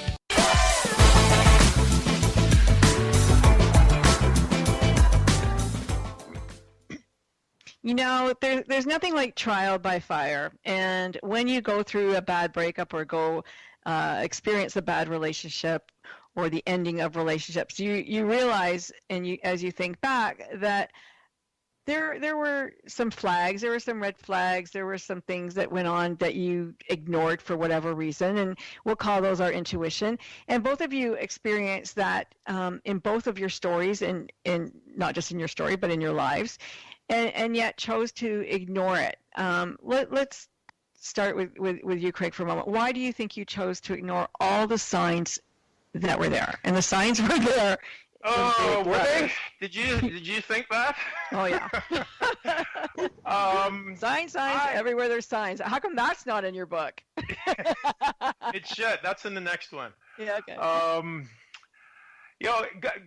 You know, there's nothing like trial by fire. And when you go through a bad breakup or experience a bad relationship or the ending of relationships, you realize, and as you think back, that there were some flags, there were some red flags, there were some things that went on that you ignored for whatever reason, and we'll call those our intuition. And both of you experienced that in both of your stories, and not just in your story, but in your lives. And yet chose to ignore it. Let's start with you, Craig, for a moment. Why do you think you chose to ignore all the signs that were there? And the signs were there. Oh, were they? Did you think that? Oh, yeah. Signs, everywhere there's signs. How come that's not in your book? It should. That's in the next one. Yeah, okay.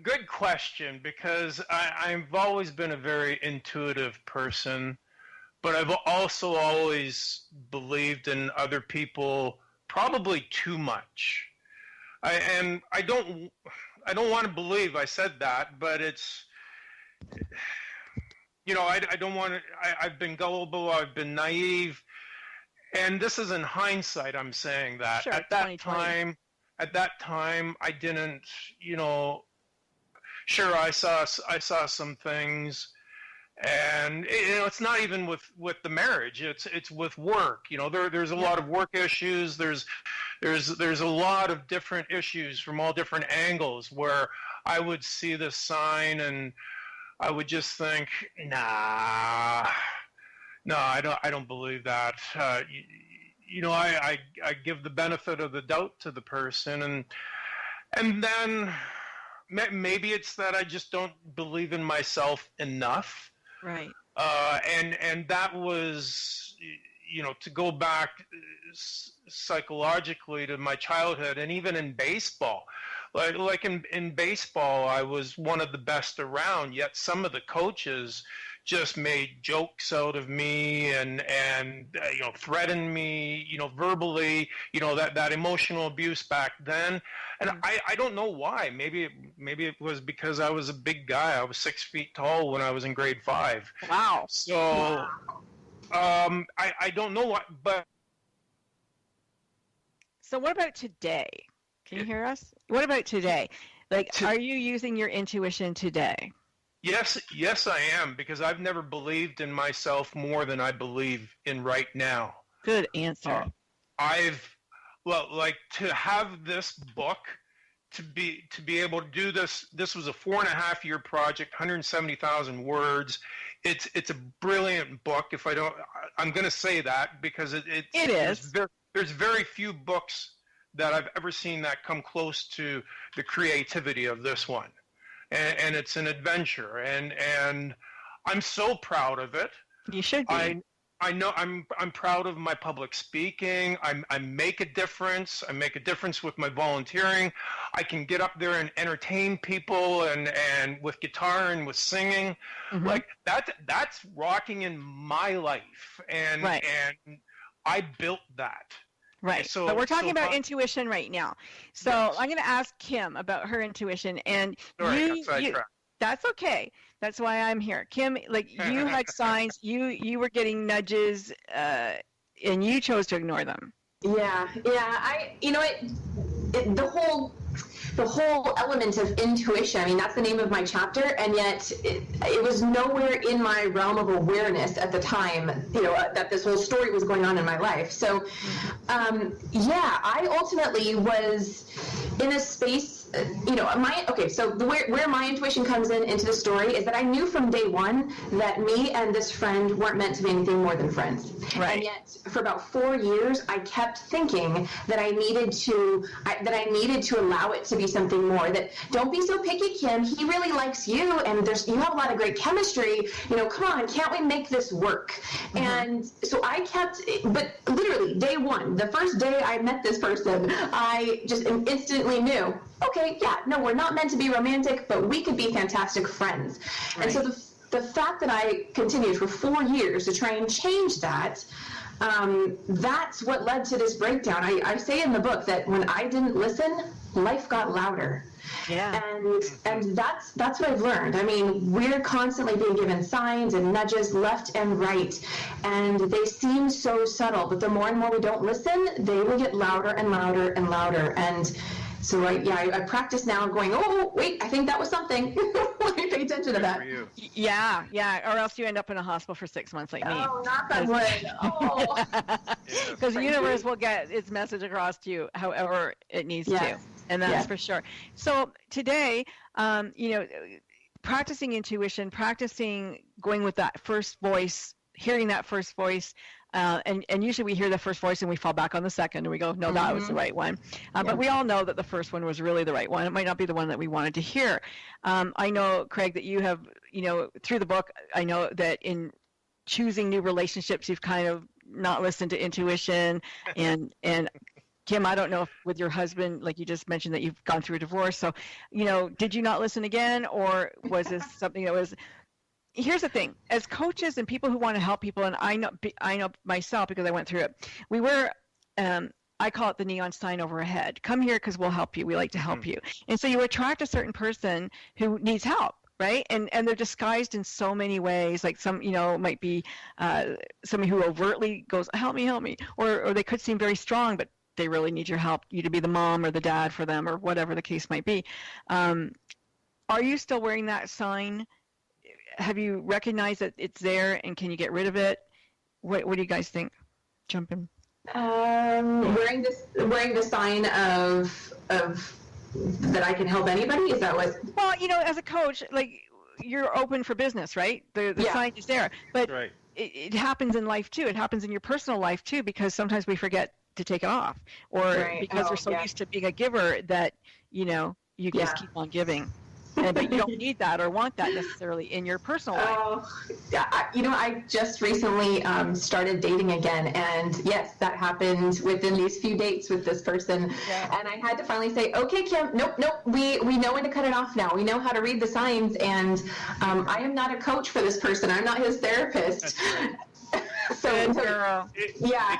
Good question, because I've always been a very intuitive person, but I've also always believed in other people probably too much. I don't want to believe I said that, but it's, I don't want to, I've been gullible, I've been naive, and this is in hindsight I'm saying that. Sure, At that time, I didn't, sure, I saw some things, and it's not even with the marriage. It's with work. There's a lot of work issues. There's a lot of different issues from all different angles where I would see this sign and I would just think, no, I don't believe that. I give the benefit of the doubt to the person, and then maybe it's that I just don't believe in myself enough. Right. And that was, to go back psychologically to my childhood, and even in baseball. Like in baseball, I was one of the best around, yet some of the coaches just made jokes out of me and threatened me, verbally, that emotional abuse back then. And I don't know why. Maybe it was because I was a big guy. I was 6 feet tall when I was in grade 5. Wow. So I don't know what, but. So what about today? Can you hear us? What about today? Are you using your intuition today? Yes, I am, because I've never believed in myself more than I believe in right now. Good answer. To have this book, to be able to do this was a 4.5-year project, 170,000 words. It's a brilliant book. I'm going to say that because it is. There's very few books that I've ever seen that come close to the creativity of this one. And it's an adventure, and I'm so proud of it. You should be. I know I'm proud of my public speaking. I make a difference. I make a difference with my volunteering. I can get up there and entertain people, and with guitar and with singing. Mm-hmm. Like that's rocking in my life, and I built that. Right. But we're talking about intuition right now. So yes. I'm going to ask Kim about her intuition. And that's okay. That's why I'm here. Kim, you had signs, you were getting nudges, and you chose to ignore them. Yeah. The whole element of intuition, I mean, that's the name of my chapter, and yet it was nowhere in my realm of awareness at the time, that this whole story was going on in my life. So, I ultimately was in a space where my intuition comes into the story is that I knew from day one that me and this friend weren't meant to be anything more than friends. Right. And yet, for about 4 years, I kept thinking that I needed to allow it to be something more. That don't be so picky, Kim. He really likes you, and you have a lot of great chemistry. Come on, can't we make this work? Mm-hmm. And so I kept, but literally day one, the first day I met this person, I just instantly knew, okay, yeah, no, we're not meant to be romantic, but we could be fantastic friends. Right. And so the fact that I continued for 4 years to try and change that, that's what led to this breakdown. I say in the book that when I didn't listen, life got louder. Yeah. And that's what I've learned. I mean, we're constantly being given signs and nudges left and right, and they seem so subtle, but the more and more we don't listen, they will get louder and louder and louder. And so I practice now going, oh, wait, I think that was something. Let me pay attention to that. Yeah. Or else you end up in a hospital for 6 months like me. Oh, knock on wood. Oh. Because the universe will get its message across to you however it needs to. And that's for sure. So today, practicing intuition, practicing going with that first voice, hearing that first voice, and usually we hear the first voice and we fall back on the second and we go, no, that was the right one. But we all know that the first one was really the right one. It might not be the one that we wanted to hear. I know, Craig, that you have, through the book, I know that in choosing new relationships, you've kind of not listened to intuition. And Kim, I don't know if with your husband, like you just mentioned that you've gone through a divorce. So, did you not listen again, or was this something that was... Here's the thing, as coaches and people who want to help people, and I know myself because I went through it, we were, I call it the neon sign over our head. Come here because we'll help you. We like to help you. And so you attract a certain person who needs help, right? And they're disguised in so many ways. Like some, might be somebody who overtly goes, help me, or they could seem very strong, but they really need your help, you to be the mom or the dad for them or whatever the case might be. Are you still wearing that sign? Have you recognized that it's there, and can you get rid of it? What do you guys think? Jump in. Wearing the sign of that I can help anybody. Is that what? Well, as a coach, like you're open for business, right? The sign is there, but it happens in life too. It happens in your personal life too, because sometimes we forget to take it off, or because we're so used to being a giver that you just keep on giving. But you don't need that or want that necessarily in your personal life. I just recently started dating again, and yes, that happened within these few dates with this person. And I had to finally say, okay, Kim, nope, we know when to cut it off now. We know how to read the signs, and I am not a coach for this person. I'm not his therapist. It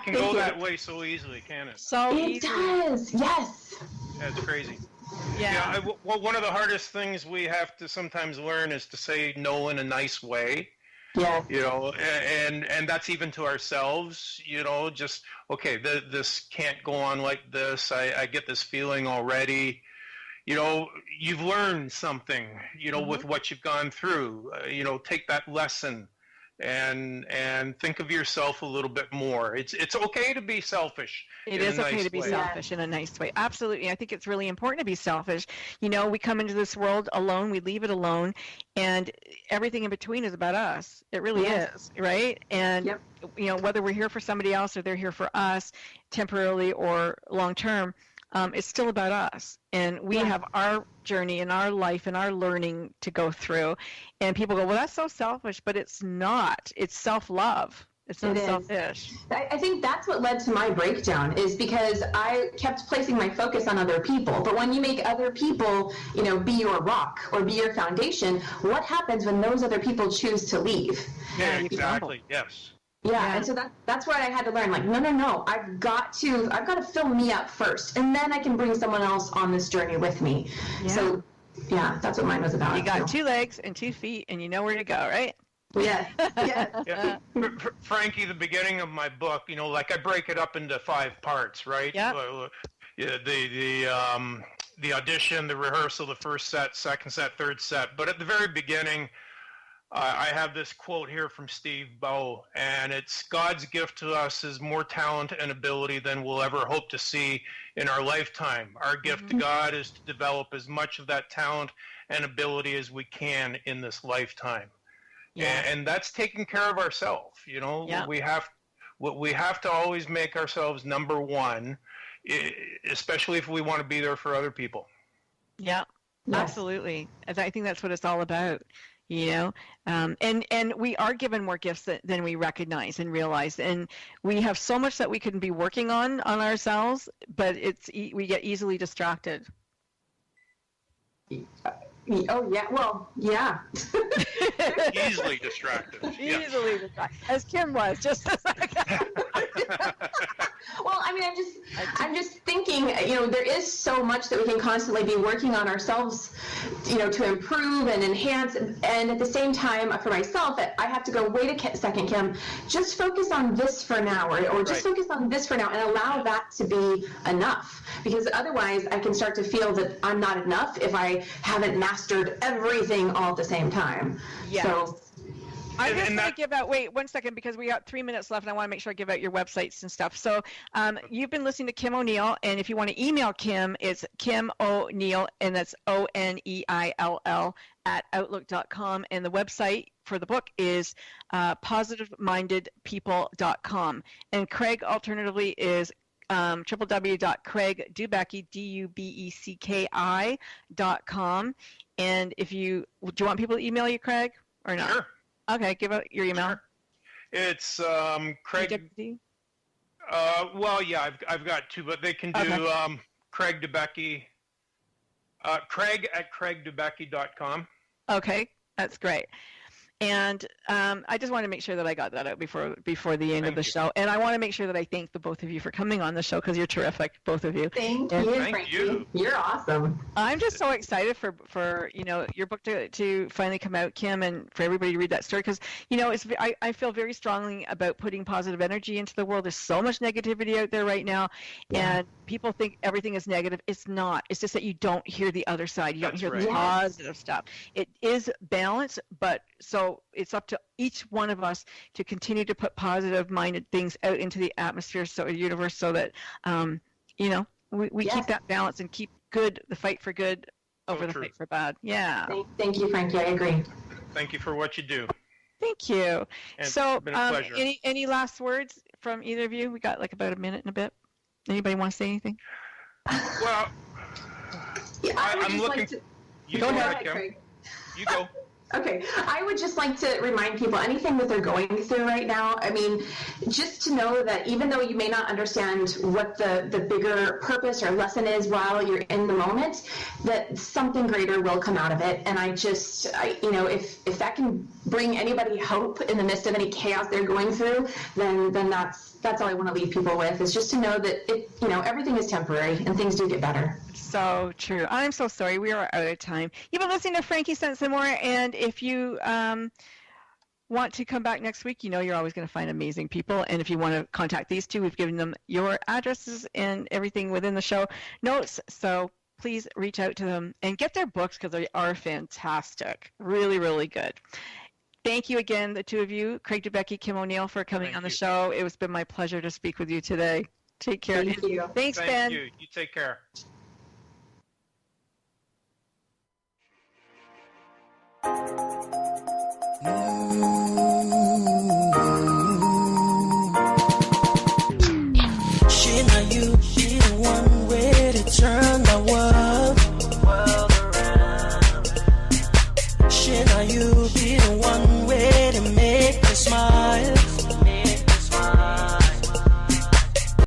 can go that way so easily, can it? So it does, yes. That's crazy. Well, one of the hardest things we have to sometimes learn is to say no in a nice way. Yeah. And that's even to ourselves, just, okay, this can't go on like this. I get this feeling already. You've learned something, with what you've gone through. Take that lesson and think of yourself a little bit more. It's okay to be selfish. It is okay to be selfish in a nice way. Absolutely. I think it's really important to be selfish. We come into this world alone, we leave it alone, and everything in between is about us. It really is, right? And whether we're here for somebody else or they're here for us temporarily or long term, it's still about us, and we have our journey and our life and our learning to go through. And people go, well, that's so selfish, but it's not. It's self-love. It's not selfish. I think that's what led to my breakdown, is because I kept placing my focus on other people. But when you make other people, be your rock or be your foundation, what happens when those other people choose to leave? Yeah, exactly. Yes. Yeah, and so that's where I had to learn, like, no, I've got to fill me up first, and then I can bring someone else on this journey with me. Yeah. So, that's what mine was about. You got 2 legs and 2 feet, and you know where to go, right? Yeah. Frankie, the beginning of my book, like I break it up into 5 parts, right? Yeah. The audition, the rehearsal, the first set, second set, third set. But at the very beginning, I have this quote here from Steve Bow, and it's, God's gift to us is more talent and ability than we'll ever hope to see in our lifetime. Our gift to God is to develop as much of that talent and ability as we can in this lifetime. Yeah. And that's taking care of ourselves. You know, we have to always make ourselves number one, especially if we want to be there for other people. Yeah, absolutely. I think that's what it's all about. You know, and we are given more gifts than we recognize and realize, and we have so much that we can be working on ourselves, but we get easily distracted. Oh yeah, well, yeah. Easily distracted. Easily distracted, as Kim was just a second. Well, I mean, I'm just thinking, you know, there is so much that we can constantly be working on ourselves, you know, to improve and enhance. And at the same time, for myself, I have to go, wait a second, Kim, just focus on this for now, or just focus on this for now, and allow that to be enough. Because otherwise, I can start to feel that I'm not enough if I haven't mastered everything all at the same time. Yes. So. I'm just going to give out, wait 1 second, because we got 3 minutes left and I want to make sure I give out your websites and stuff. So you've been listening to Kim Oneill, and if you want to email Kim, it's Kim Oneill, and that's Oneill @outlook.com. And the website for the book is positivemindedpeople.com. And Craig, alternatively, is www.craig.dubecki.com. And do you want people to email you, Craig, or not? Sure. Okay, give out your email. Sure. It's Craig. Well, yeah, I've got two, but they can do Craig Dubecki. Craig at CraigDubecki.com. Okay, that's great. And I just want to make sure that I got that out before the end of the show. And I want to make sure that I thank the both of you for coming on the show, because you're terrific, both of you. Thank you. You're awesome. I'm just so excited for you know, your book to finally come out, Kim, and for everybody to read that story, because you know I feel very strongly about putting positive energy into the world. There's so much negativity out there right now, and people think everything is negative. It's not. It's just that you don't hear the other side. You don't hear the positive stuff. It is balance, but so it's up to each one of us to continue to put positive-minded things out into the atmosphere, universe, so that you know, we keep that balance and keep the fight for good over the fight for bad. Yeah. Thank you, Frankie. I agree. Thank you for what you do. Thank you. And so, it's been a pleasure. Any last words from either of you? We got like about a minute and a bit. Anybody want to say anything? Well, I'm looking. Go ahead, Craig. You go. Okay, I would just like to remind people, anything that they're going through right now, I mean, just to know that even though you may not understand what the bigger purpose or lesson is while you're in the moment, that something greater will come out of it. And you know, if that can bring anybody hope in the midst of any chaos they're going through, then that's all I want to leave people with, is just to know that you know, everything is temporary and things do get better. So true. I'm so sorry. We are out of time. You've been listening to Frankie Sense and More, and if you want to come back next week, you know you're always going to find amazing people. And if you want to contact these two, we've given them your addresses and everything within the show notes. So please reach out to them and get their books, because they are fantastic. Really, really good. Thank you again, the two of you, Craig Dubecki, Kim Oneill, for coming on the show. It's been my pleasure to speak with you today. Take care. Thank you. Thanks, Ben. Thank you. You take care. She not you, she the one.